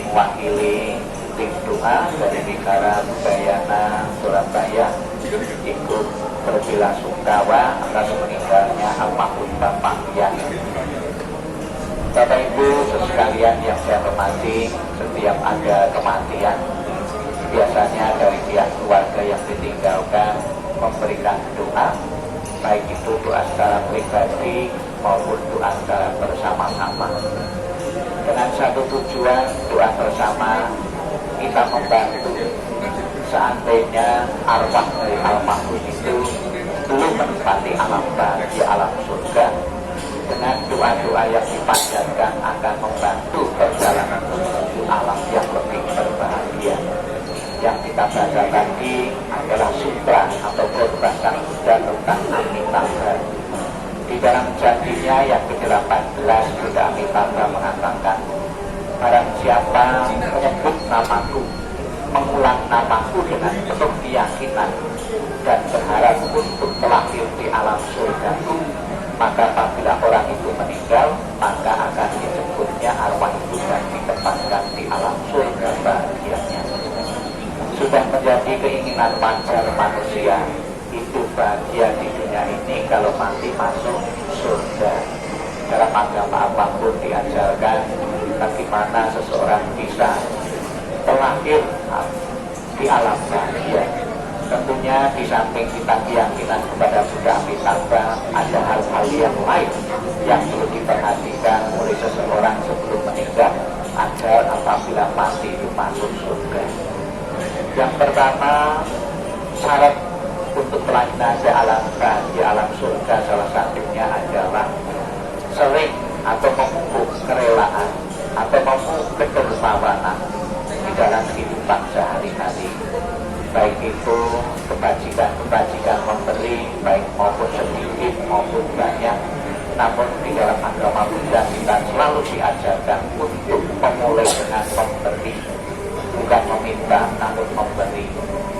mewakili tim doa dari negara Udayana Surabaya ikut berbelasungkawa atas meninggalnya almarhum Bapak Yan. Bapak Ibu sekalian yang saya hormati, setiap ada kematian biasanya dari pihak keluarga yang ditinggalkan memberikan doa, baik itu doa secara pribadi maupun doa secara bersama-sama, dengan satu tujuan doa bersama kita membantu seandainya arwah dari almarhum itu belum menempati alam bahagia, alam surga. Dengan doa-doa yang dipanjatkan akan membantu perjalanan menuju alam yang lebih berbahagia. Yang kita baca tadi adalah sutra atau berbahasa Buddha tentang Amitabha. Di dalam janjinya yang ke-18 Buddha Amitabha mengatakan, barang siapa menyebut namaku, mengulang namaku dengan penuh keyakinan dan berharap untuk terlahir di alam surgaku, maka apabila orang itu meninggal, maka akan dijemputnya arwah itu dan ditempatkan di alam surga bahagianya. Sudah menjadi keinginan wajar manusia hidup bahagia di dunia ini kalau mati masuk surga. Dalam agama apapun diajarkan bagaimana seseorang bisa terlahir di alam bahagia. Tentunya di samping kita keyakinan kepada Buddha Amitabha, ada hal-hal yang lain yang perlu diperhatikan oleh seseorang sebelum meninggal agar apabila mati itu masuk surga. Yang pertama, syarat untuk kelainan alam bahagia, alam surga salah satunya adalah sering atau memupuk kerelaan atau memupuk kedermawanan di dalam kehidupan sehari-hari, baik itu kebajikan memberi, baik maupun sedikit maupun banyak. Namun di dalam agama Buddha kita selalu diajarkan untuk memulai dengan memberi, bukan meminta namun memberi.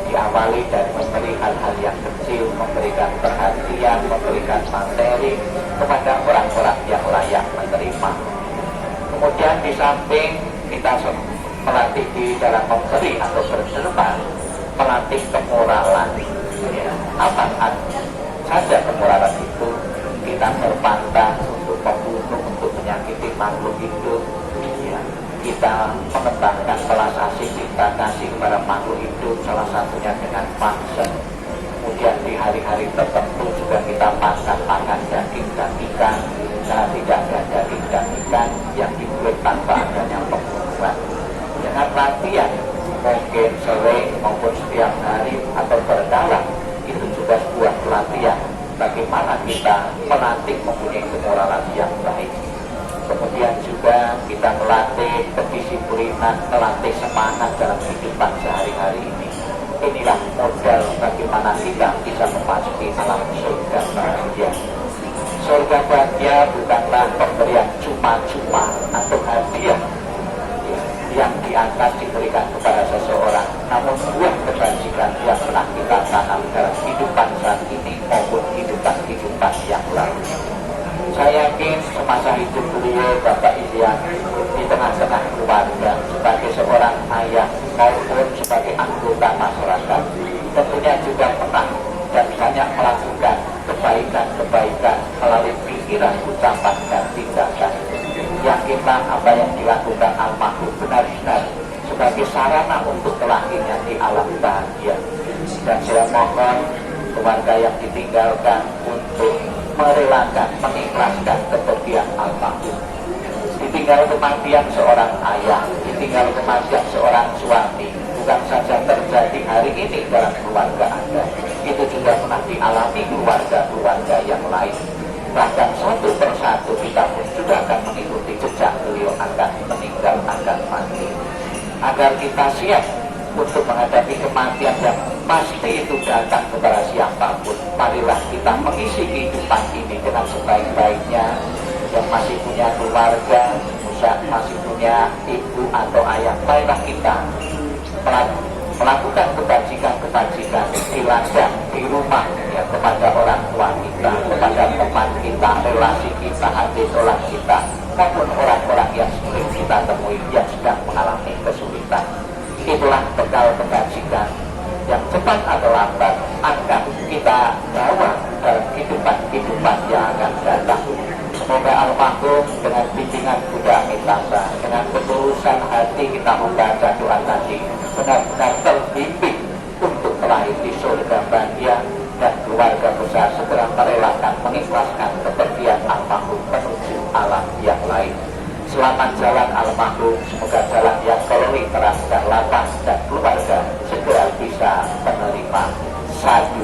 Diawali dari memberi hal-hal yang kecil, memberikan perhatian, memberikan materi kepada orang-orang yang layak menerima. Kemudian di samping kita melatih di dalam memberi atau berderma, melatih kemoralan. Ya, apa saja kemoralan itu? Kita berpantang untuk membunuh, untuk menyakiti makhluk hidup. Ya, kita mengembangkan belas asih kita kasih kepada makhluk hidup, salah satunya dengan paksa. Kemudian di hari-hari tertentu juga kita makan daging dan ikan, karena tidak ada daging dan ikan yang dibuat tanpa adanya pembunuhan. Dengan latihan mungkin sering maupun setiap hari atau berkala, itu juga sebuah pelatihan bagaimana kita melatih mempunyai kemoralan yang baik. Kemudian juga kita melatih kedisiplinan, melatih semangat dalam kehidupan sehari-hari ini. Inilah modal bagaimana kita bisa memasuki alam surga bahagia. Surga bahagia bukanlah pemberian cuma-cuma atau hadiah yang di atas diberikan kepada seseorang, namun buah kebajikan yang pernah kita tanam dalam kehidupan saat ini maupun kehidupan yang lalu. Saya yakin semasa hidup beliau, Bapak Ilyan, di tengah-tengah keluarga, sebagai seorang ayah maupun sebagai anggota masyarakat, tentunya juga pernah dan banyak melakukan kebaikan-kebaikan melalui pikiran, ucapan, dan tindakan. Yakinlah apa yang dilakukan almarhum benar-benar sebagai sarana untuk terlahirnya di alam bahagia. Dan saya mohon keluarga yang ditinggalkan untuk merelakan, mengikhlaskan kepergian almarhum. Ditinggal kematian seorang ayah, ditinggal kematian seorang suami, bukan saja terjadi hari ini dalam keluarga Anda, itu juga pernah dialami keluarga-keluarga yang lain. Bahkan satu persatu kita pun juga akan mengikuti jejak beliau akan meninggal, akan mati. Agar kita siap untuk menghadapi kematian yang pasti itu datang kepada siapapun, marilah kita mengisi kehidupan ini dengan sebaik-baiknya. Yang masih punya keluarga, masih punya ibu atau ayah, marilah kita melakukan kebajikan-kebajikan di ladang, di rumah, ya, kepada orang tua kita, kepada teman kita, relasi kita, hati tolak kita, maupun orang-orang yang sering kita temui yang sedang mengalami terlambat akan kita bawa dalam kehidupan yang akan datang. Semoga almarhum dengan bimbingan Buddha Mitasa, dengan ketulusan hati kita membaca doa tadi, benar-benar terbimbing untuk terlahir di surga bahagia, dan keluarga besar segera merelakan mengikhlaskan kepergian almarhum menuju alam yang lain. Selamat jalan almarhum, semoga jalan yang kelori terang dan lapang, dan keluarga segera bisa menerima sadu.